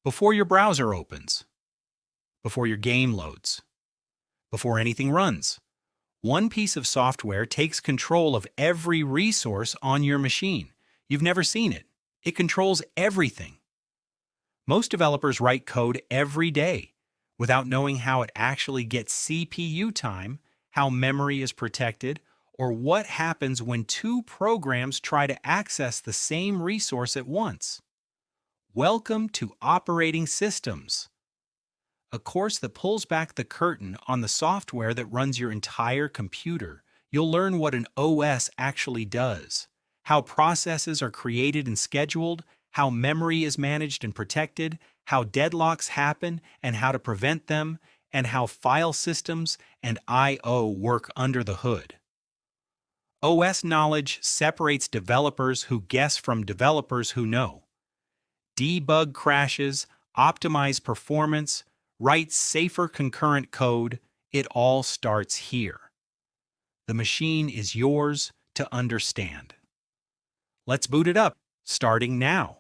Before your browser opens, before your game loads, before anything runs, one piece of software takes control of every resource on your machine. You've never seen it. It controls everything. Most developers write code every day without knowing how it actually gets CPU time, how memory is protected, or what happens when two programs try to access the same resource at once. Welcome to Operating Systems, a course that pulls back the curtain on the software that runs your entire computer. You'll learn what an OS actually does, how processes are created and scheduled, how memory is managed and protected, how deadlocks happen and how to prevent them, and how file systems and I/O work under the hood. OS knowledge separates developers who guess from developers who know. Debug crashes, optimize performance, write safer concurrent code. It all starts here. The machine is yours to understand. Let's boot it up, starting now.